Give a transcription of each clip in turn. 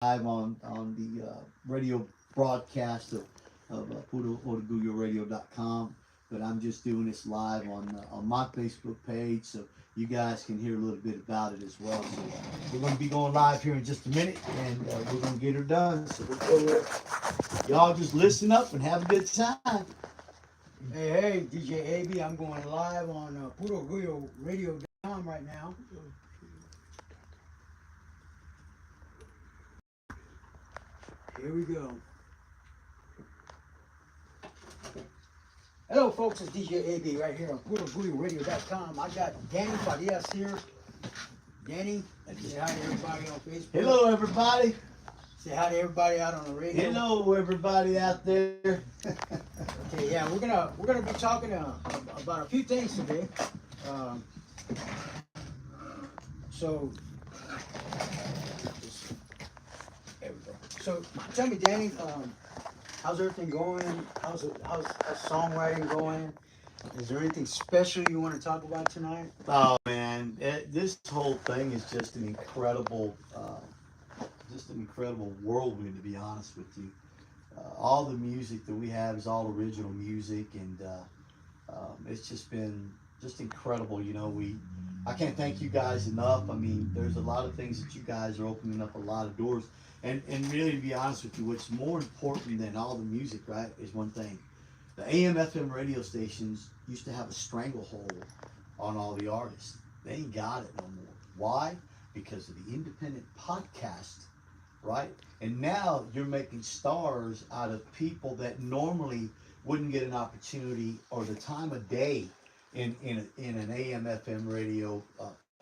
live on the radio broadcast of PuroOrgulloRadio.com, but I'm just doing this live on my Facebook page, so you guys can hear a little bit about it as well. So we're going to be going live here in just a minute, and we're going to get her done. So y'all just listen up and have a good time. Hey, DJ AB, I'm going live on PuroOrgulloRadio.com right now. Here we go. Hello, folks. It's DJ AB right here on PuroOrgulloRadio.com. I got Danny Farias here. Danny, say hi to everybody on Facebook. Hello, everybody. Say hi to everybody out on the radio. Hello, everybody out there. Okay, yeah, we're gonna be talking about a few things today. Um, so there we go. So tell me, Danny, how's everything going? How's songwriting going? Is there anything special you want to talk about tonight? Oh man, this whole thing is just an incredible whirlwind, to be honest with you. All the music that we have is all original music, and it's just been just incredible. I can't thank you guys enough. I mean, there's a lot of things that you guys are opening up a lot of doors, and really, to be honest with you, what's more important than all the music, right, is one thing. The AM/FM radio stations used to have a stranglehold on all the artists. They ain't got it no more. Why? Because of the independent podcast, right? And now you're making stars out of people that normally wouldn't get an opportunity or the time of day in an AM/FM radio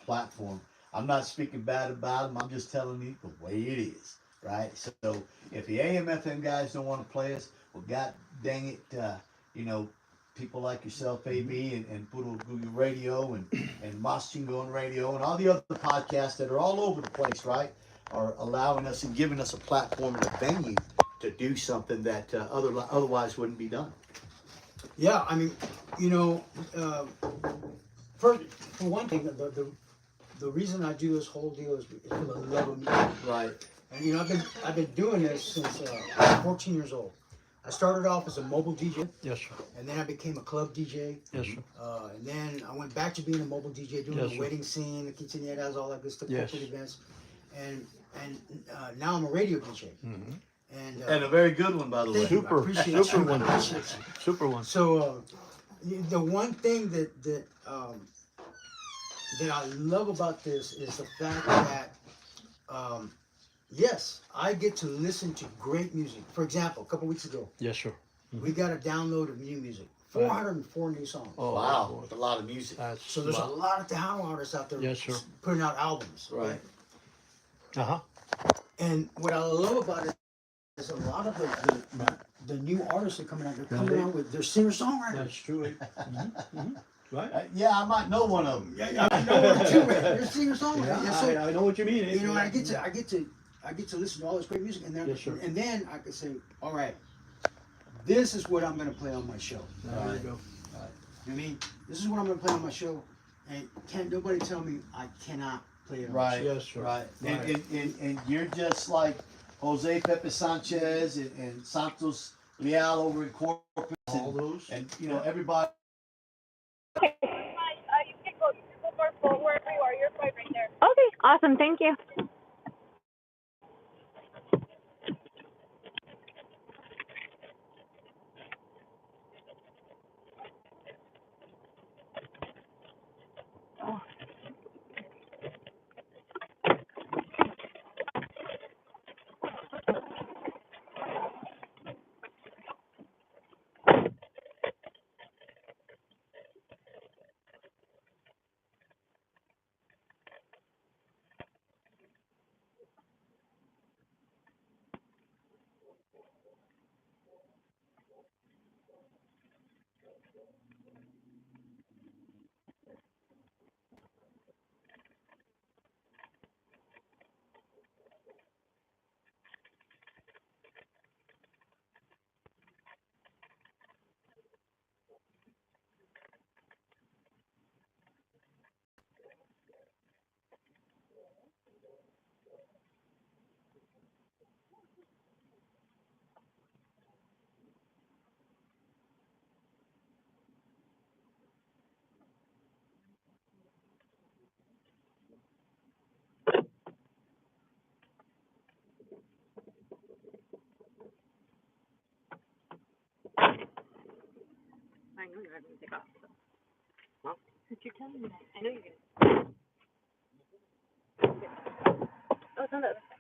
platform. I'm not speaking bad about them. I'm just telling you the way it is, right? So if the AM/FM guys don't want to play us, well, God dang it, people like yourself, AB, and Puro Google Radio and Mas Chingon Radio and all the other podcasts that are all over the place, right, are allowing us and giving us a platform and a venue to do something that otherwise wouldn't be done. Yeah, I mean, you know, for one thing, the reason I do this whole deal is for the love of music. Right. And I've been doing this since I was 14 years old. I started off as a mobile DJ. Yes, sir. And then I became a club DJ. Yes, sir. And then I went back to being a mobile DJ, doing Yes, the sir. wedding scene, the quinceañeras, all that good stuff, Yes. corporate events. And now I'm a radio DJ. Mm-hmm. And a very good one, by the way. Thank you. I Super, appreciate super you. I one. appreciate you. Super one. So the one thing that I love about this is the fact that yes, I get to listen to great music. For example, a couple weeks ago, Yes, sir. we got a download of new music. 404 new songs. Oh, Wow, that's a lot of music. That's So there's a lot of Tejano artists out there Yes, sir. putting out albums. Right. Uh-huh. And what I love about it is a lot of the new artists that are coming out. They're coming out with their singer-songwriters. That's true. Mm-hmm. Right? Yeah, I might know one of them. Yeah, I know one too. They're singer-songwriters. Yeah, So, I know what you mean. you know, I get to listen to all this great music, and then Yes, sir. and then I can say, all right, this is what I'm going to play on my show. There you go. You know what I mean, this is what I'm going to play on my show, and can't nobody tell me I cannot play it on my Right, show. Yes, sir. right. Right. And you're just like Jose Pepe Sanchez and Santos Leal over in Corpus All those. and everybody. Okay. You can go more forward wherever you are. You're fine right there. Okay, awesome. Thank you. know you're having to take off. Huh? Since you're telling me that, I know you're gonna. Oh, it's on the other side.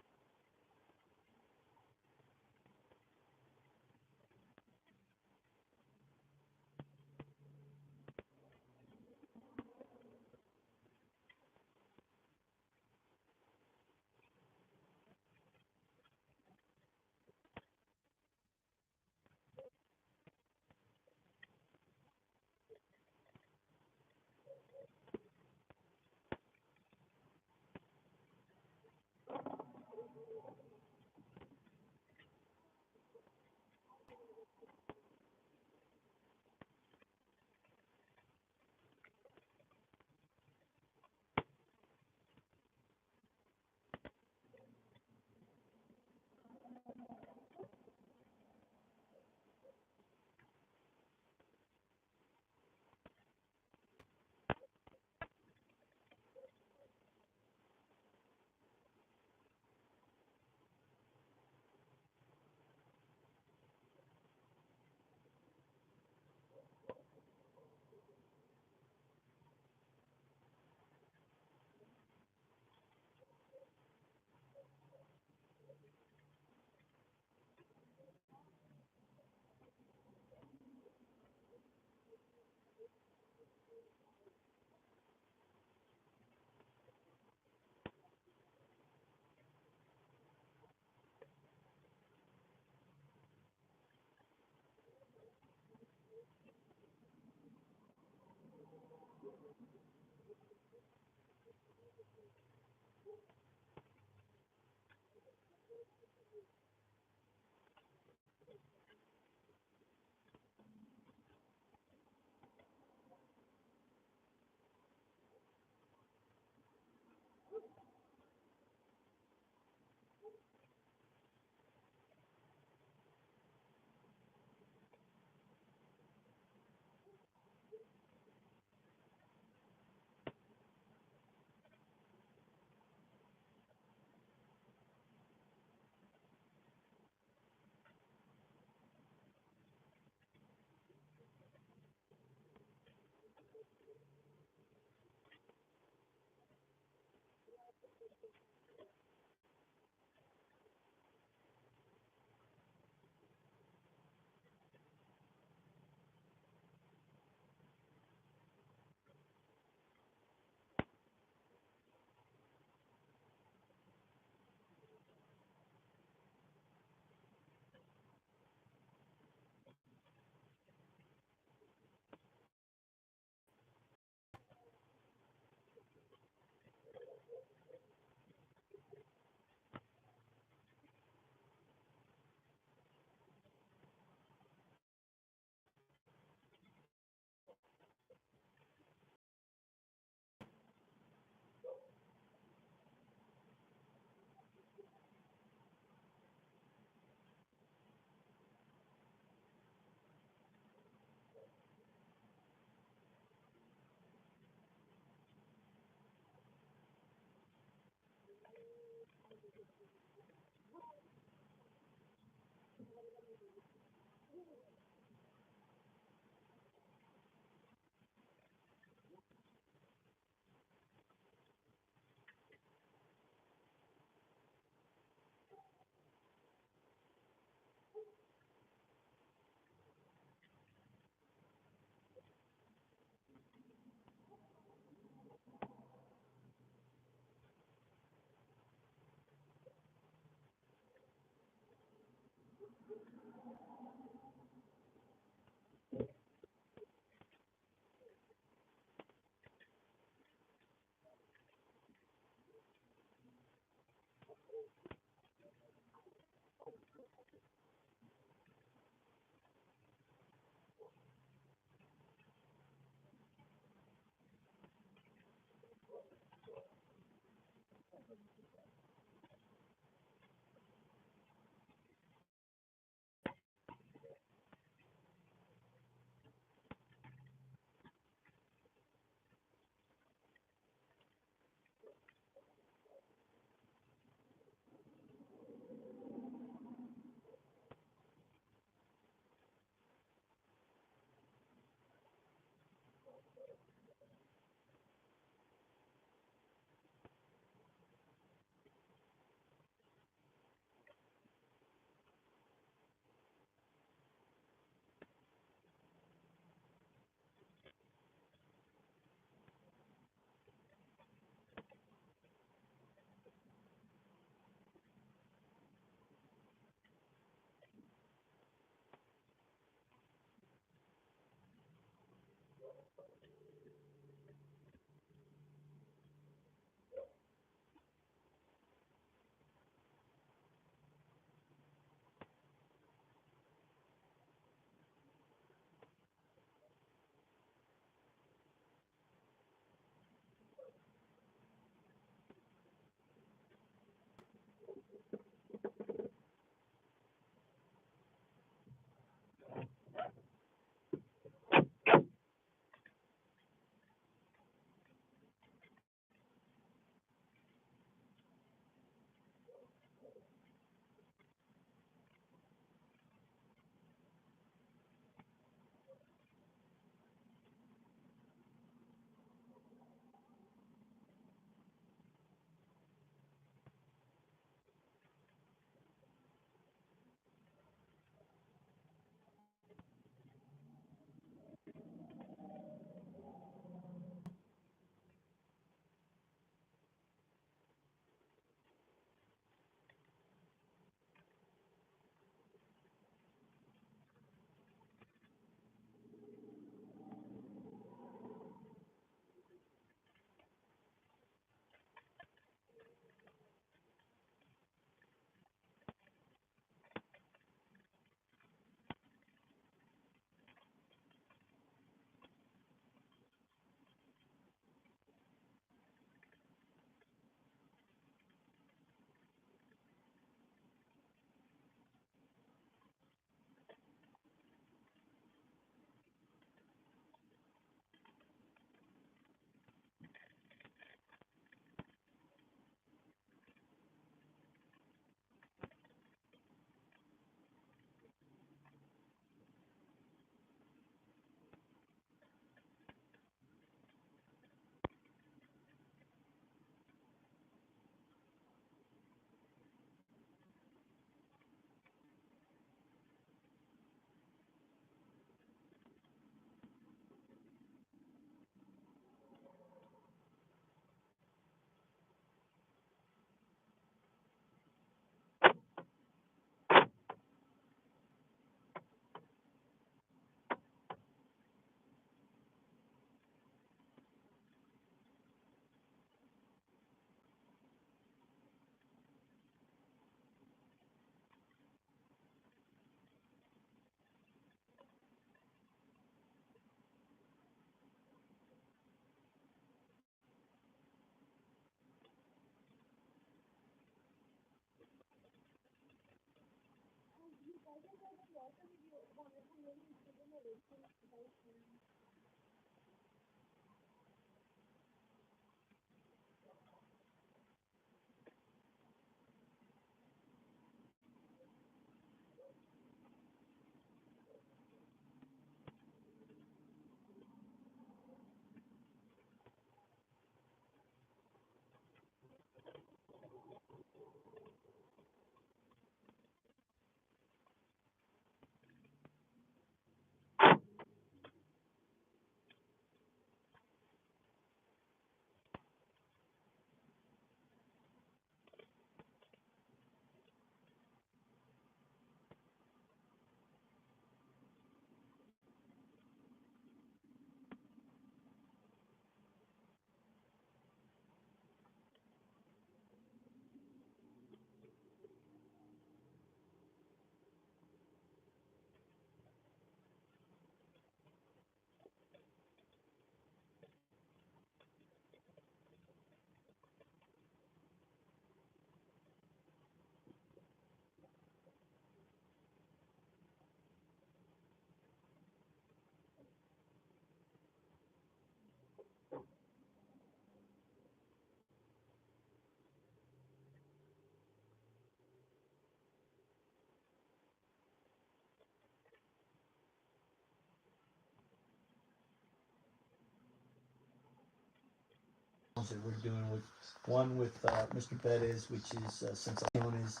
That we're doing with one with Mr. Bettis, which is Sensaciones,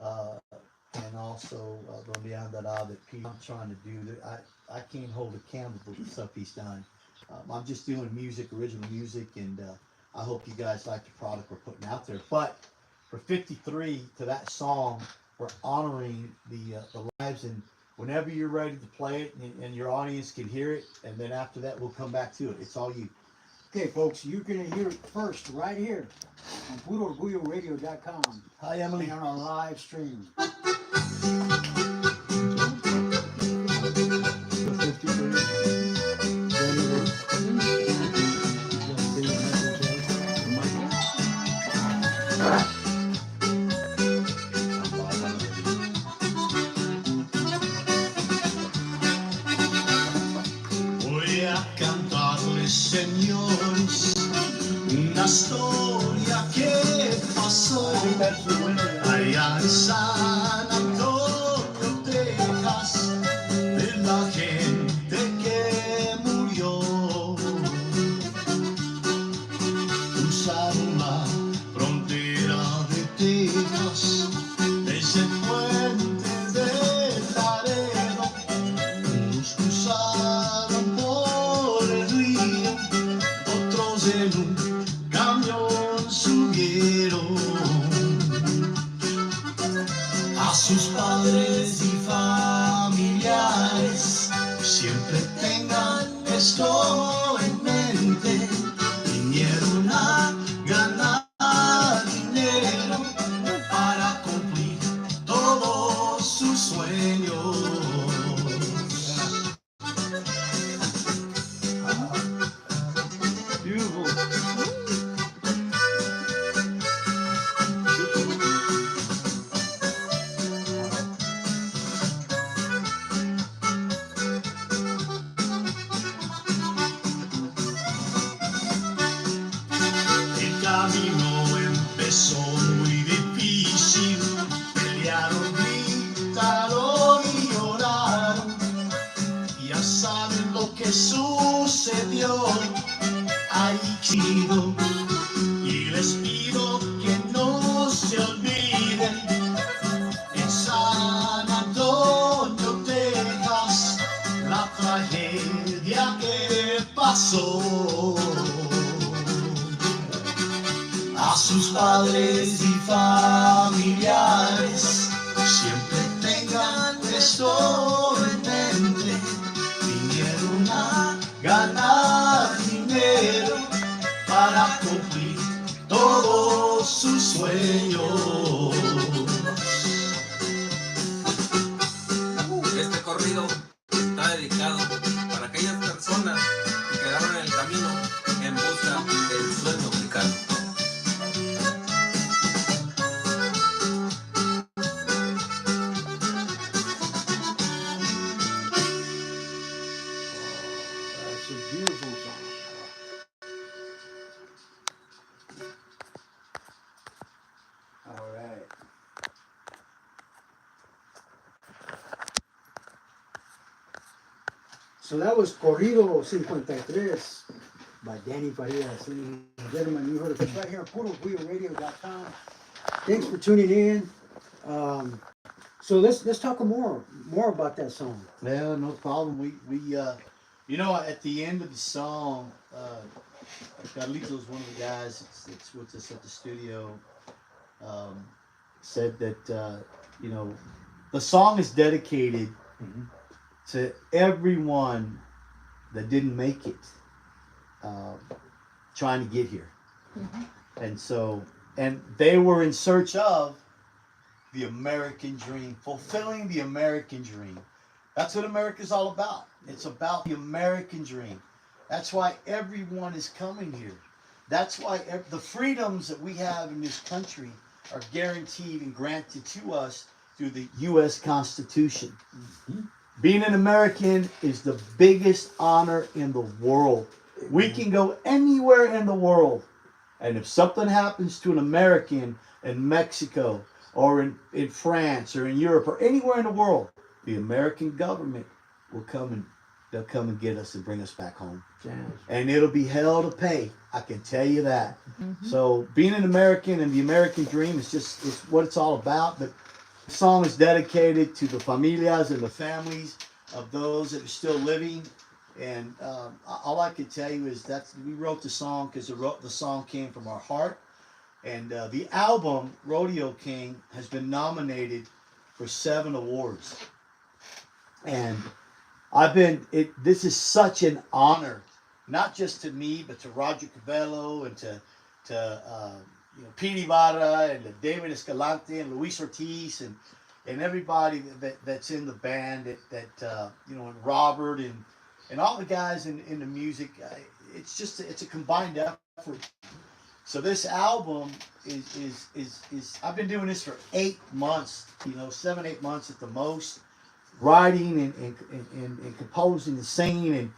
uh, and also Donde Andará that Pete, I'm trying to do. That I can't hold a candle to the stuff he's done. I'm just doing music, original music, and I hope you guys like the product we're putting out there. But for 53 to that song, we're honoring the lives, and whenever you're ready to play it and your audience can hear it, and then after that we'll come back to it. It's all you. Okay, folks, you're going to hear it first right here on PuroOrgulloRadio.com. Hi, Emily. And on our live stream. Voy a cantarles, señores, una historia que pasó allá en San Antonio, Texas, de la gente que murió. Cruzaron la frontera de Texas, desde el puente de Laredo, unos cruzaron por el río, otros en un camión subieron. A sus padres y familiares siempre tengan esto en mente. Vinieron a ganar dinero para cumplir todos sus sueños. El camino empezó muy difícil, pelearon, gritaron y lloraron. Ya saben lo que sucedió ahí, y les pido que no se olviden. En San Antonio, Texas, la tragedia que pasó. A sus padres y familiares siempre tengan esto en mente. Vinieron a ganar dinero para cumplir todos sus sueños. Este corrido está dedicado para aquellas personas que quedaron en el camino en busca del sueño americano. So that was Corrido 53 by Danny Farias. Ladies and gentlemen, you heard it right here on PuroRioRadio.com. Thanks for tuning in. So let's talk more about that song. Yeah, no problem. You know, at the end of the song, Carlito's one of the guys that's with us at the studio. Said that you know, the song is dedicated to everyone that didn't make it, trying to get here, and they were in search of the American dream, fulfilling the American dream. That's what America's all about. It's about the American dream. That's why everyone is coming here. That's why the freedoms that we have in this country are guaranteed and granted to us through the U.S. Constitution. Being an American is the biggest honor in the world. We can go anywhere in the world, and if something happens to an American in Mexico or in France or in Europe or anywhere in the world, the American government will come and they'll come and get us and bring us back home. And it'll be hell to pay. I can tell you that. So being an American and the American dream is it's what it's all about. But the song is dedicated to the familias and the families of those that are still living. And all I can tell you is that we wrote the song because the song came from our heart. And the album, Rodeo King, has been nominated for 7 awards. And this is such an honor, not just to me, but to Roger Cabello and to Pete Ibarra and to David Escalante and Luis Ortiz and everybody that's in the band, and Robert and all the guys in the music. It's a combined effort. So this album is I've been doing this for 8 months, 7-8 months at the most, writing and composing and singing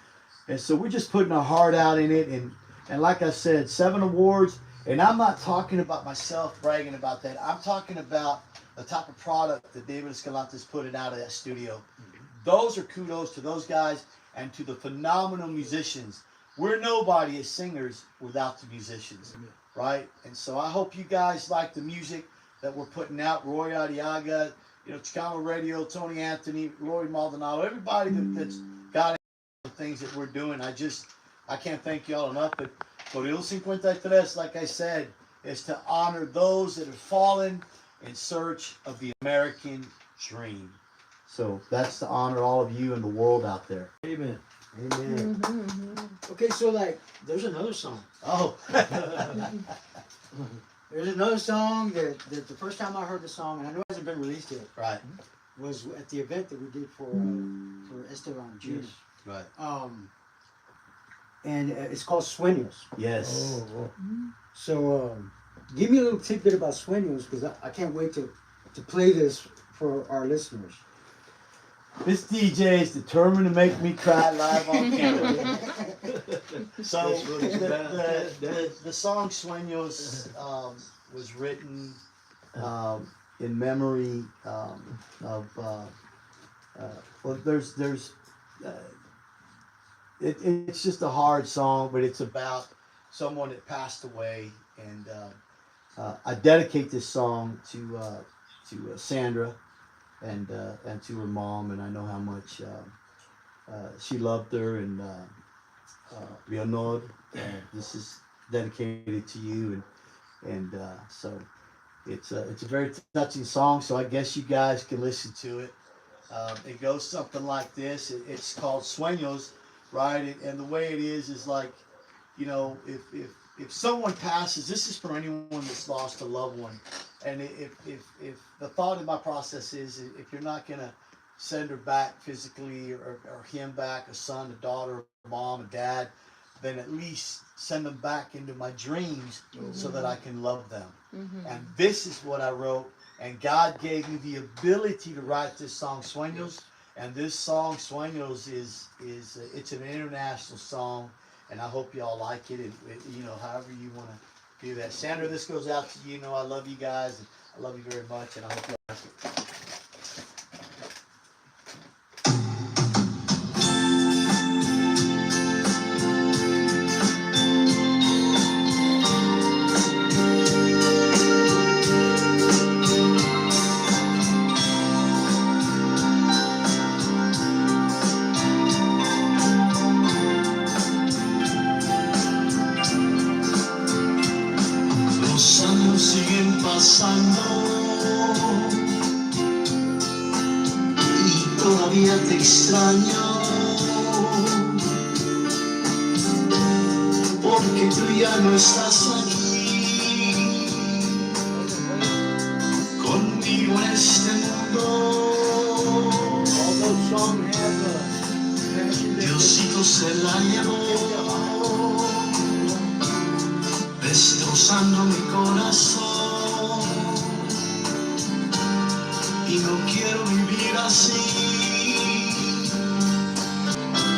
and so we're just putting our heart out in it and like I said, 7 awards, and I'm not talking about myself bragging about that. I'm talking about the type of product that David Escalante's putting out of that studio. Those are kudos to those guys and to the phenomenal musicians. We're nobody as singers without the musicians, right? And so I hope you guys like the music that we're putting out. Roy Arriaga, Chicano Radio, Tony Anthony, Lori Maldonado, everybody that's got the things that we're doing. I can't thank y'all enough. But Corrido 53, like I said, is to honor those that have fallen in search of the American dream. So that's to honor all of you in the world out there. Amen. Amen. Okay, so there's another song. Oh. There's another song that the first time I heard the song, and I know it hasn't been released yet, Right. was at the event that we did for Esteban Jr. Right. And it's called Sueños. Yes. So give me a little tidbit about Sueños, because I can't wait to play this for our listeners. This DJ is determined to make me cry live on camera. So the song Sueños was written in memory of it's just a hard song, but it's about someone that passed away, and I dedicate this song to Sandra and to her mom, and I know how much she loved her, and Leonor, this is dedicated to you, and so it's a very touching song. So I guess you guys can listen to it. It goes something like this. It's called Sueños, right? And the way it is like, if someone passes, this is for anyone that's lost a loved one. And if the thought in my process is, if you're not going to send her back physically or him back, a son, a daughter, a mom, a dad, then at least send them back into my dreams so that I can love them. And this is what I wrote. And God gave me the ability to write this song, Sueños. And this song, Sueños, it's an international song. And I hope y'all like it. And, however you want to do that. Sandra, this goes out to you. I love you guys. And I love you very much. And I hope y'all like it. extraño, porque tú ya no estás aquí conmigo en este mundo. Diosito se la llevó, destrozando mi corazón, y no quiero vivir así.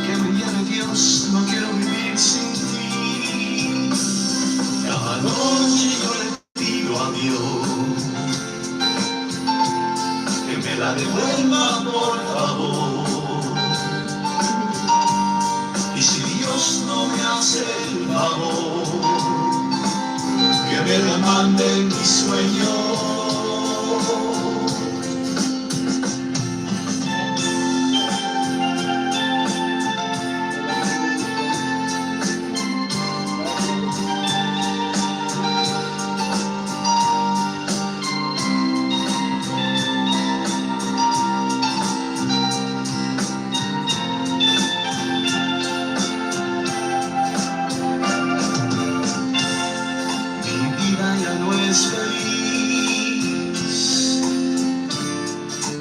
Que me llame Dios, no quiero vivir sin ti. Cada noche yo le pido a Dios que me la devuelva, por favor. Y si Dios no me hace el favor, que me la mande en mi sueño.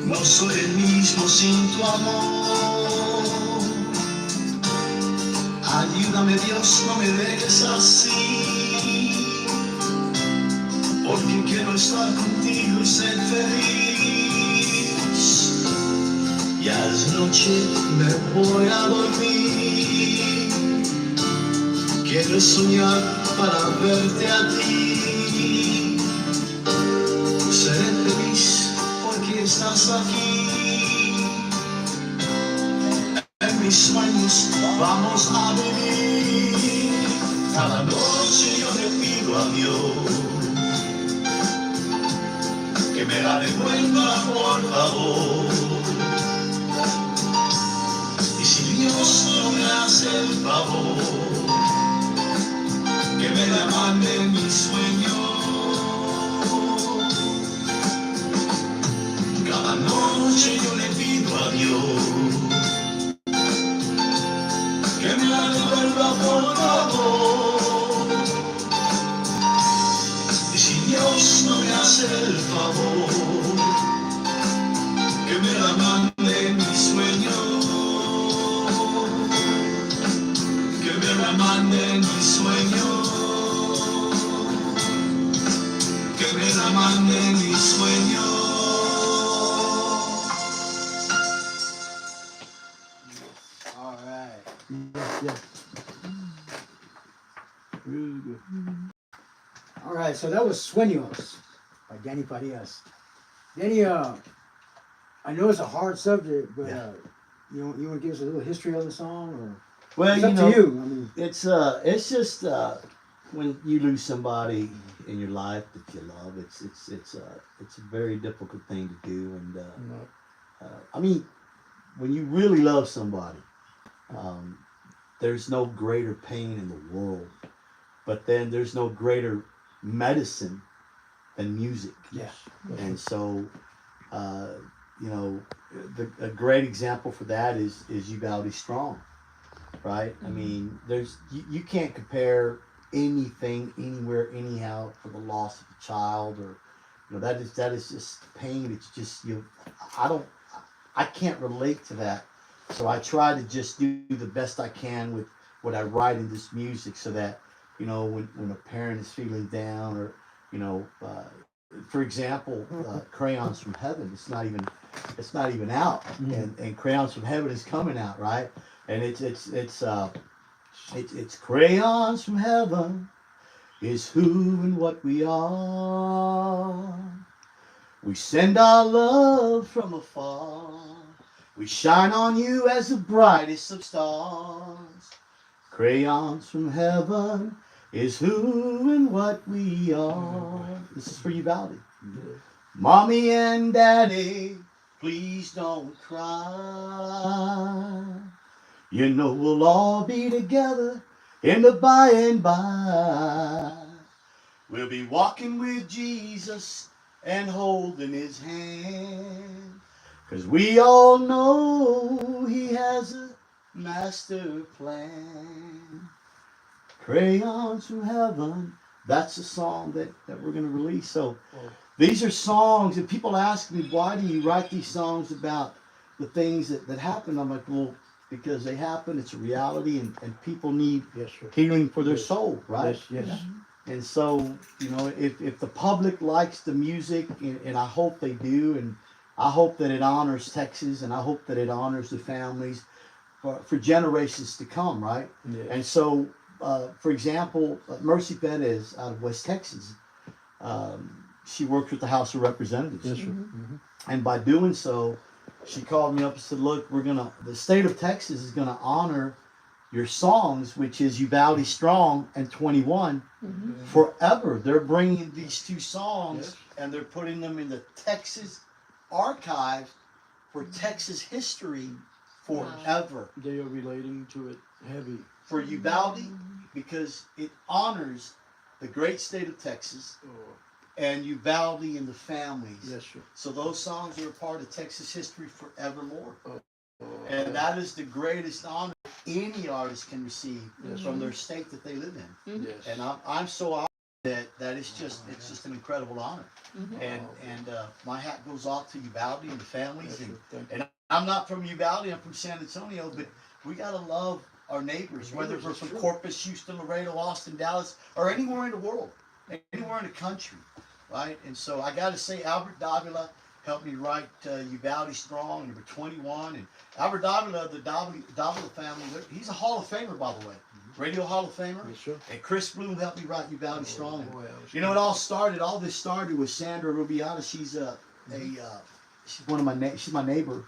No soy el mismo sin tu amor. Ayúdame Dios, no me dejes así, porque quiero estar contigo y ser feliz. Ya es noche, me voy a dormir. Quiero soñar para verte a ti. Seré feliz porque estás aquí. En mis sueños vamos a vivir. Cada noche yo le pido a Dios que me la devuelva, por favor. Y si Dios no me hace el favor, que me la mande en mi sueño. Cada noche yo le pido a Dios que me la devuelva, por favor. Y si Dios no me hace el favor, que me la mande en mi sueño. Que me la mande en mi sueño. Que me la mande en mi sueño. All right. Yes. Really good. All right, so that was Sueños by Danny Farias. Danny, I know it's a hard subject, but Yeah. you want to give us a little history on the song, or Well, it's you up know, to you. I mean, it's just when you lose somebody in your life that you love, it's a very difficult thing to do, and I mean, when you really love somebody, there's no greater pain in the world, but then there's no greater medicine than music. yeah, And so, you know, a great example for that is Uvalde Strong, right? I mean, you can't compare anything, anywhere, anyhow, for the loss of a child, or that is just pain. It's just I can't relate to that, so I try to just do the best I can with what I write in this music, so that when a parent is feeling down, or for example, Crayons from Heaven. It's not even out, and Crayons from Heaven is coming out, right? And it's Crayons from Heaven is who and what we are. We send our love from afar. We shine on you as the brightest of stars. Crayons from Heaven is who and what we are. This is for you, Uvalde. Mommy and Daddy, please don't cry. You know we'll all be together in the by and by. We'll be walking with Jesus and holding his hand. 'Cause we all know he has a master plan. Crayons from heaven. That's the song that we're going to release. So these are songs, and people ask me, why do you write these songs about the things that happen? I'm like, well, because they happen. It's a reality, and people need Yes, sir. healing for their Yes. soul, right? Yes, yes. And so, you know, if the public likes the music, and I hope they do, and I hope that it honors Texas, and I hope that it honors the families for generations to come, right? Yes. And so, for example, Mercy Perez out of West Texas, she works with the House of Representatives. Yes, sir. Mm-hmm. And by doing so, she called me up and said, look, the state of Texas is gonna honor your songs, which is Uvalde Strong and 21, forever. They're bringing these two songs Yes. and they're putting them in the Texas archives for Texas history forever. They are relating to it heavy. For Uvalde, because it honors the great state of Texas Oh, and Uvalde and the families. yes, sir. So those songs are a part of Texas history forevermore. Oh, And that is the greatest honor any artist can receive Yes. from their state that they live in. yes. And I'm so honored that it's just an incredible honor. And my hat goes off to Uvalde and the families. Yes, sir. And, Thank you. and I'm not from Uvalde, I'm from San Antonio, but we gotta love our neighbors, whether Neighbors, we're that's from true. Corpus, Houston, Laredo, Austin, Dallas, or anywhere in the world, anywhere in the country, right? And so I gotta say, Albert Davila helped me write Uvalde Strong, number 21. And Albert Davila, the Davila family, he's a Hall of Famer, by the way. Radio Hall of Famer. Yes, sir. And Chris Bloom helped me write Uvalde Strong. Boy, I was You know, all this started with Sandra Rubiata. She's she's she's my neighbor.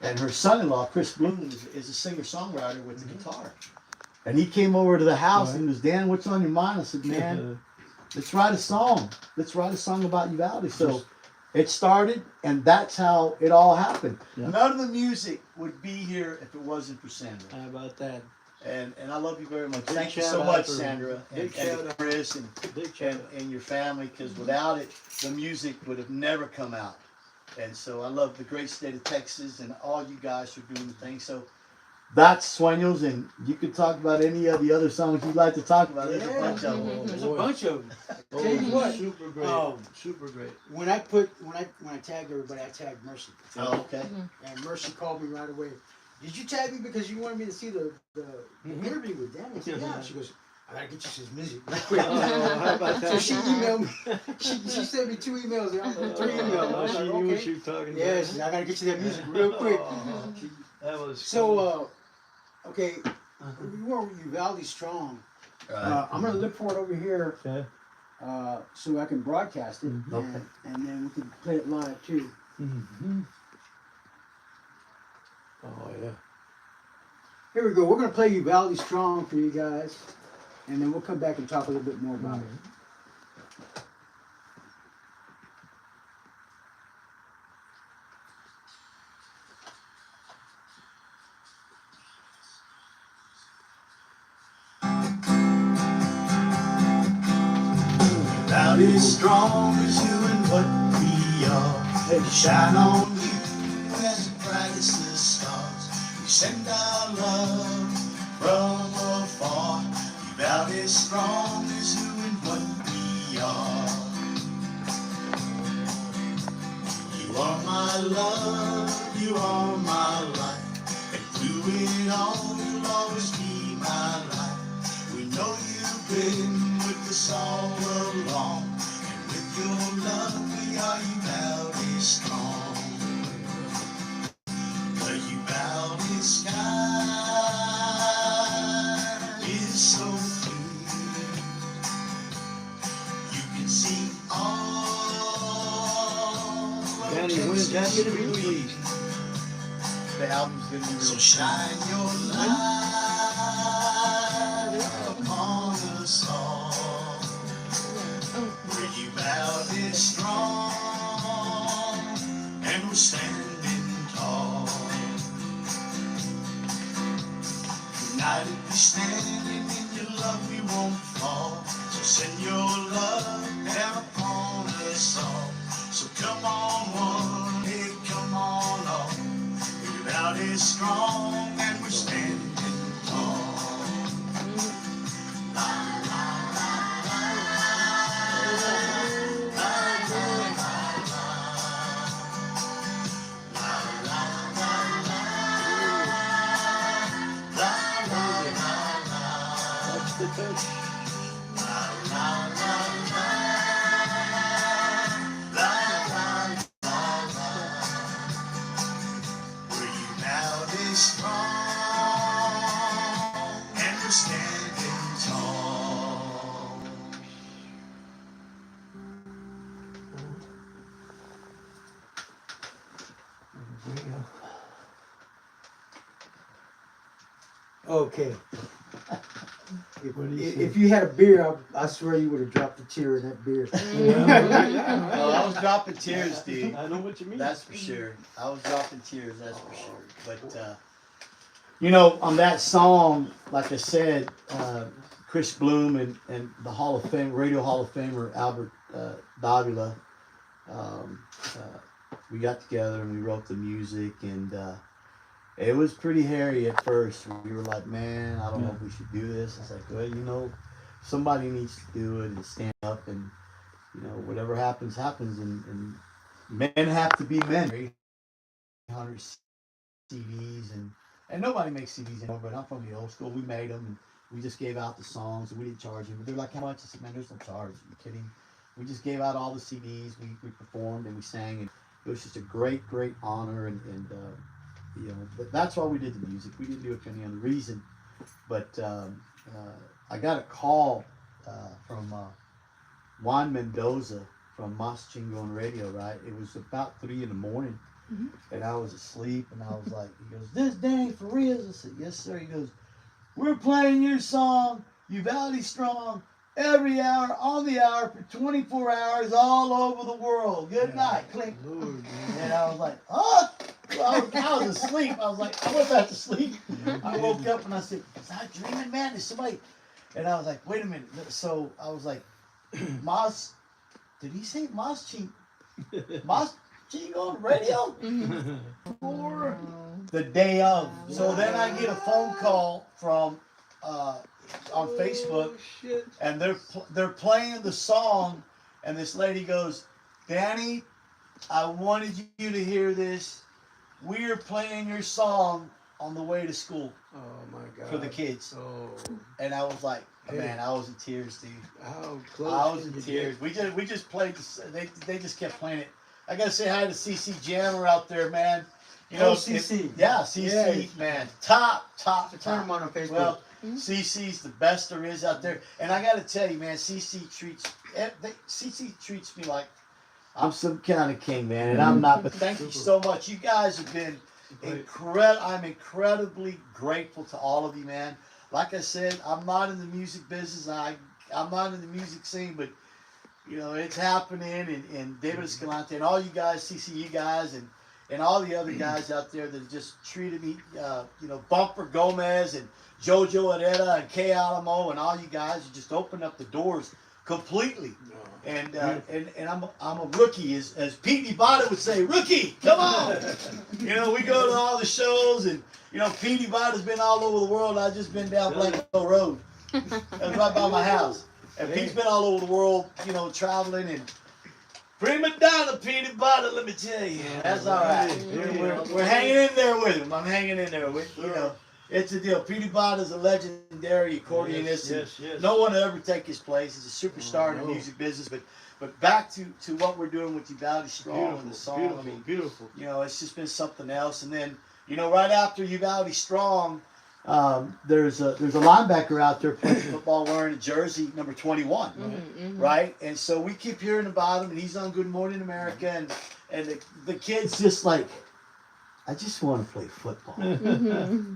And her son-in-law, Chris Bloom, is a singer-songwriter with the guitar. And he came over to the house and he was, Dan, what's on your mind? I said, man, let's write a song. Let's write a song about Uvalde. So it started, and that's how it all happened. Yeah. None of the music would be here if it wasn't for Sandra. How about that? And I love you very much. Big Thank you shout so out much, for- Sandra, big and shout to out. Chris, Big shout out. and your family, because without it, the music would have never come out. And so I love the great state of Texas and all you guys for doing the thing. So that's Sueños, and you can talk about any of the other songs you'd like to talk about. There's a bunch of them. There's a bunch of them. Oh, Tell you what, super great. Super great. when I tagged everybody, I tagged Mercy. Oh, okay. And Mercy called me right away. Did you tag me because you wanted me to see the interview with Danny? I said, yeah. She goes, I gotta get you his music real quick. Oh, how about So that? she emailed me. She sent me 2 emails. 3 emails. I was She like, knew what okay. she was talking about. Yeah, she said, I gotta get you that music real quick. Oh, that was So, okay, we were Uvalde Strong. I'm gonna look for it over here okay. so I can broadcast it, Okay. and then we can play it live too. Mm-hmm. Oh yeah. Here we go. We're gonna play Uvalde Strong for you guys, and then we'll come back and talk a little bit more about it. About as strong as you and what we are. Let it shine on you as bright as the stars. We send our love from afar. About as strong as you and what we are. You are my love, you are my life. And through it all, you'll always be my life. We know you've been with us all along, and with your love we are Uvalde strong. The Uvalde sky is so clear, you can see all. Danny, when is that gonna be released? The album's gonna be So released. shine your light upon us all. Where Uvalde is strong and we're standing tall. United we stand, and in your love we won't fall. So send your love down upon us all. So come on one, hey come on all. out is strong and we're standing tall. La, la, la, la, la, la, la, la, la, la, la, la, la, la, la. That's the touch. La, la, la, la, la, la, la. Breathe out is strong and we're standing tall. Okay. What do you say? If you had a beer, I swear you would have dropped a tear in that beer. Oh, I was dropping tears, dude. I know what you mean. That's for sure. I was dropping tears, that's for sure. But, you know, on that song, like I said, Chris Bloom and the Hall of Fame, Radio Hall of Famer Albert Davila, we got together and we wrote the music, and it was pretty hairy at first. We were like, man, I don't know if we should do this. It's like, well, you know, somebody needs to do it and stand up, and you know, whatever happens, happens, and men have to be men. 800 CDs, and nobody makes CDs anymore, but I'm from the old school. We made them, and we just gave out the songs, and we didn't charge them. But they're like, how much? I said, man, there's no charge. Are you kidding? We just gave out all the CDs. We performed and we sang, and it was just a great honor, and you know, but that's why we did the music. We didn't do it for any other reason. But I got a call from Juan Mendoza from Mas Chingo on radio, right? It was about 3 in the morning, and I was asleep, and I was like, he goes, this Danny for real? I said, yes, sir. He goes, we're playing your song, Uvalde Strong, every hour, on the hour, for 24 hours, all over the world. Good night. Click. Lord, And I was like, huh? Well, I was asleep. I was like, I went back to sleep. I woke up and I said, was I dreaming, man? Is somebody? And I was like, wait a minute. So I was like, Mas, did he say Mas Chingo on the radio? Or the day of. So then I get a phone call from on Facebook, shit. and they're playing the song, and this lady goes, Danny, I wanted you to hear this. We are playing your song on the way to school Oh my God. for the kids. Oh, And I was like, man, I was in tears, dude. how close? I was can in you tears. We just played this, they just kept playing it. I gotta say hi to CC Jammer out there, man. You know, CC. Yeah, CC, Yes. man. Top. Turn them on Facebook. Well, CC's the best there is out there, and I got to tell you, man, CC treats me like I'm some kind of king, man, and I'm not. But thank you so much. You guys have been incredible. I'm incredibly grateful to all of you, man. Like I said, I'm not in the music business. I'm not in the music scene, but you know it's happening. And David Escalante and all you guys, CCU guys, and all the other guys out there that just treated me, you know, Bumper Gomez and Jojo Herrera and Kay Alamo and all you guys, you just opened up the doors completely. And I'm a rookie, as Pete Nevada would say, rookie, come on. You know, we go to all the shows, and you know, Pete Nevada's been all over the world. I've just been down Blanco Road. That's right by my house. And Pete's been all over the world, you know, traveling, and prima donna Pete Nevada, let me tell you, that's all right. We're hanging in there with him. I'm hanging in there with, you know. It's a deal. Pete Nevada's a legendary accordionist. Yes. No one will ever take his place. He's a superstar in the music business. But back to what we're doing with Uvalde Strong and the song. I mean, beautiful. you know, it's just been something else. And then, you know, right after Uvalde Strong, there's a linebacker out there playing football wearing a jersey number 21, right? And so we keep hearing about him, and he's on Good Morning America, and the kid's just like, I just want to play football.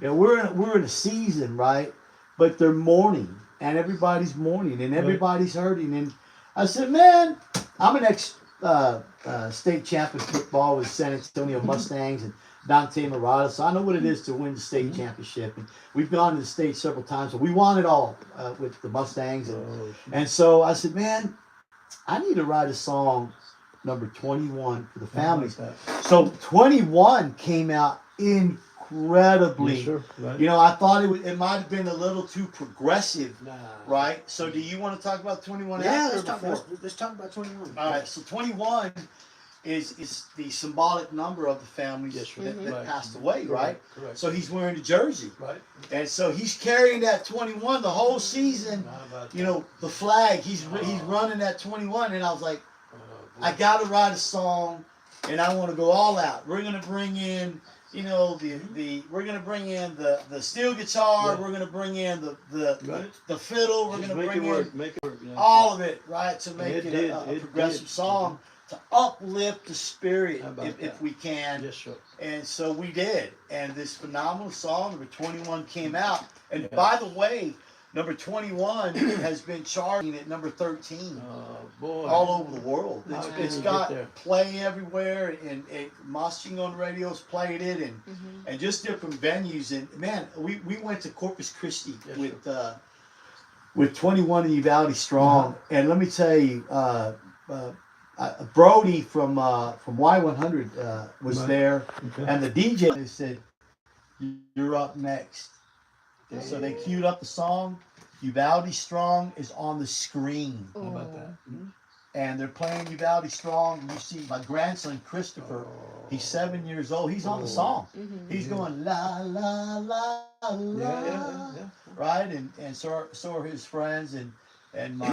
Yeah, we're in a season, right? But they're mourning, and everybody's mourning, and everybody's hurting. And I said, man, I'm an ex-state champ in football with San Antonio Mustangs and Dante Murata, so I know what it is to win the state championship. And we've gone to the state several times, but we won it all with the Mustangs. And so I said, man, I need to write a song number 21 for the families. So 21 came out incredibly. Yes, sir. Right. You know, I thought it might have been a little too progressive, Nah. right? So, do you want to talk about 21 Yeah, after or let's talk, before? let's talk about 21. All right, so 21 is the symbolic number of the families Yes, sir. that Right. passed away, right? Correct. So he's wearing a jersey, Right. and so he's carrying that 21 the whole season. How about You know, the flag. He's running that 21, and I was like, I gotta write a song, and I want to go all out. We're gonna bring in, you know, we're gonna bring in the steel guitar. Yeah. We're gonna bring in the Right. fiddle. We're Just gonna make bring it work. in Make it work. Yeah. all of it, right, to make It it, did, a it progressive did. song to uplift the spirit, How about if that? we can. Yes, sir. And so we did, and this phenomenal song, number 21, came out. And Yeah. by the way, number 21 has been charting at number 13 Boy. all over the world. How can It's you got get there? play everywhere, and Mossing on radios played it, and just different venues. And man, we went to Corpus Christi Yes, with 21 and Uvalde Strong, and let me tell you, Brody from Y100 was Right. there, Okay. and the DJ said, "You're up next." And so they queued up the song. Uvalde Strong is on the screen, How about that? and they're playing Uvalde Strong. You see my grandson Christopher. He's 7 years old. He's on the song. He's going la la la la. Yeah. Right, and so are his friends, and my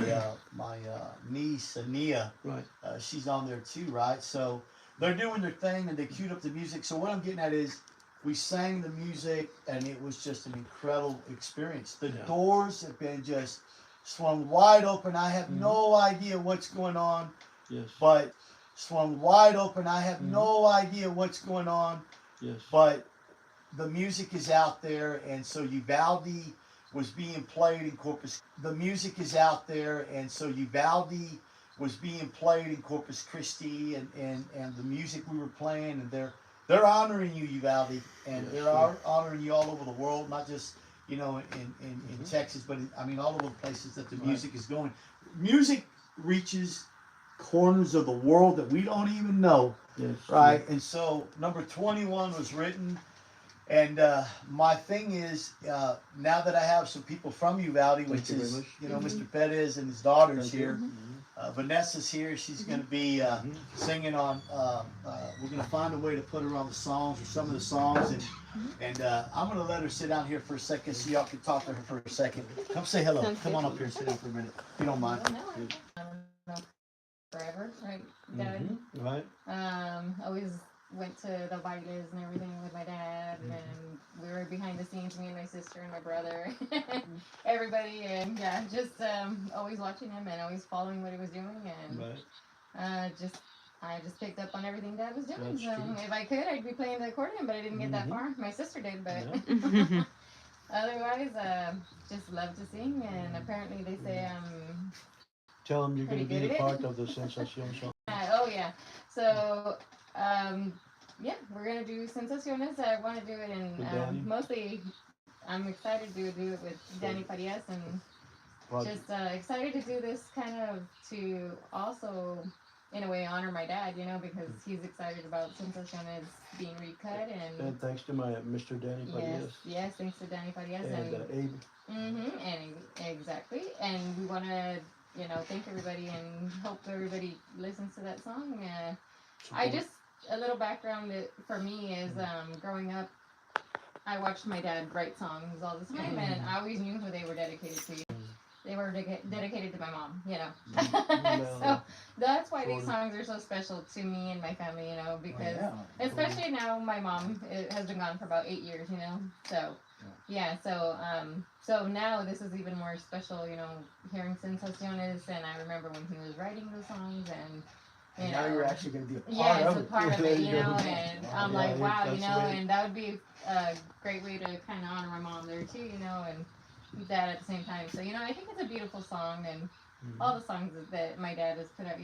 niece Ania, Right. she's on there too, right? So they're doing their thing, and they queued up the music. So what I'm getting at is, we sang the music, and it was just an incredible experience. The Yeah. doors have been just swung wide open. I have no idea what's going on, Yes. but swung wide open. I have no idea what's going on, Yes. but the music is out there, and so Uvalde was being played in Corpus. The music is out there, and so Uvalde was being played in Corpus Christi, and the music we were playing, and they're honoring you, Uvalde, and Yes, they're sure. honoring you all over the world, not just in Texas, but all over the places that the music is going. Music reaches corners of the world that we don't even know. Yes. Right, and so number 21 was written, and my thing is, now that I have some people from Uvalde, which you very is, much. Mr. Perez and his daughters Thank you. here. Vanessa's here. She's going to be singing on. We're going to find a way to put her on the songs or some of the songs, and I'm going to let her sit down here for a second so y'all can talk to her for a second. Come say hello. Sounds Come good. on up here and sit down for a minute, if you don't mind. Forever, right, Dad? Right. Always went to the bailes and everything with my dad, and we were behind the scenes, me and my sister and my brother, everybody, and yeah, just always watching him and always following what he was doing, and Right. I just picked up on everything Dad was doing. That's So true. if I could, I'd be playing the accordion, but I didn't get that far. My sister did, but Yeah. otherwise, just love to sing, and apparently they say I'm. Tell them you're going to Pretty be good a at it. part of the Sensación song. Oh yeah. So, yeah, we're gonna do Sensaciones. I want to do it in With Danny? mostly. I'm excited to do it with Danny Farias, and Project. just excited to do this kind of to also, in a way, honor my dad. Because he's excited about Sensaciones being recut, and And thanks to my Mr. Danny Farias yes, thanks to Danny Farias and Abe. and exactly, and we want to. Thank everybody and hope everybody listens to that song. I just, a little background for me is growing up, I watched my dad write songs all the time, and I always knew who they were dedicated to. They were dedicated to my mom, So that's why these songs are so special to me and my family, because especially now my mom has been gone for about 8 years, so. Yeah, so now this is even more special, hearing Sensaciones, and I remember when he was writing the songs, and now you're actually going to be a part yeah, of it's it. a part of it, There you go. and I'm Yeah, like, wow, that's the way- and that would be a great way to kind of honor my mom there too, and dad at the same time. So, I think it's a beautiful song, and all the songs that my dad has put out,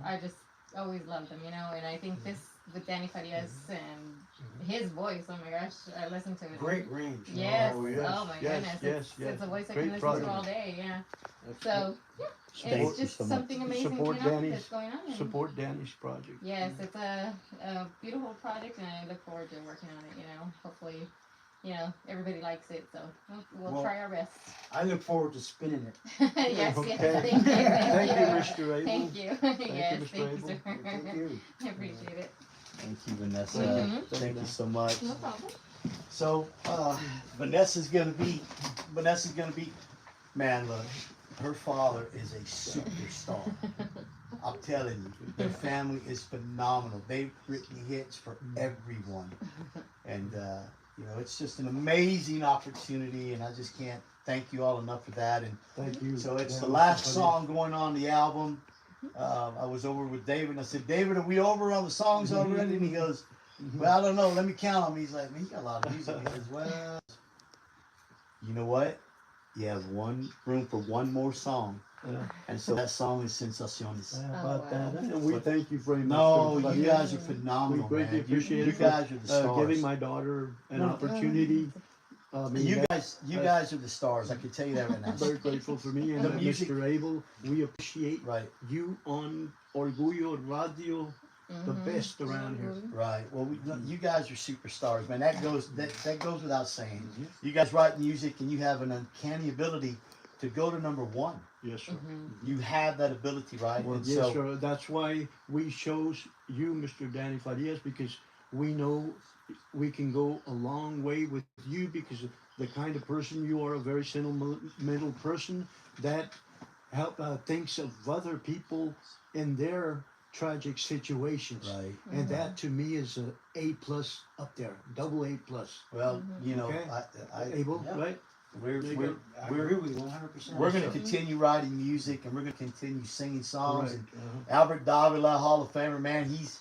I just always loved them, and I think this with Danny Farias and his voice. Oh my gosh, I listened to it. Great range. Yes. Oh, Oh, yes, my yes, goodness. yes, yes. It's a voice I Great can listen project. to all day. Yeah. That's So yeah, Thank it's you just so much. something amazing Support you know, Danny's- that's going on. And Support Danny's project. yes, it's a beautiful project, and I look forward to working on it. You know, hopefully, you know, everybody likes it. So we'll Well, try our best. I look forward to spinning it. Yes, Okay. yes. Thank you. Thank you, Mr. Abel. Thank you. Yes, Mr. thank you, Abel. sir. Thank you. I appreciate it. Thank you, Vanessa. Mhm. Thank you so much. No problem. So Vanessa's gonna be, man, look, her father is a superstar. I'm telling you, their family is phenomenal. They've written hits for everyone, and you know, it's just an amazing opportunity, and I just can't thank you all enough for that. And Thank you. so it's Yeah, the Mr. last Farias. song going on the album. I was over with David, and I said, David, are we over on the songs already? And he goes, well, I don't know. Let me count them. He's like, man, you got a lot of music. He says, well, you know what? You have room for one more song. Yeah. And so that song is Sensaciones. Yeah, Oh, about that. wow. And we thank you very much. No, Mr. you Farias. guys are phenomenal, We greatly man. appreciate you it for, guys are the stars. giving my daughter an No. opportunity. I mean, you that's guys are the stars. I can tell you that right now. very grateful for me and The music- Mr. Abel. We appreciate Right, you on Orgullo Radio, the Mhm. best around here. right. Well, you guys are superstars, man. That goes without saying. You guys write music, and you have an uncanny ability to go to number one. Yes, sir. Mhm. You have that ability, right? Well, And yes, so, sir. That's why we chose you, Mr. Danny Farias, because we know we can go a long way with you because of the kind of person you are, a very sentimental person that thinks of other people in their tragic situations. right. And that to me is a A+ up there, double A+. Well, you know, Okay. Abel, Yeah. right? we're There you we're go. I agree with you 100%. we're going to sir. continue writing music, and we're going to continue singing songs. Correct. And Albert Davila, Hall of Famer, man, he's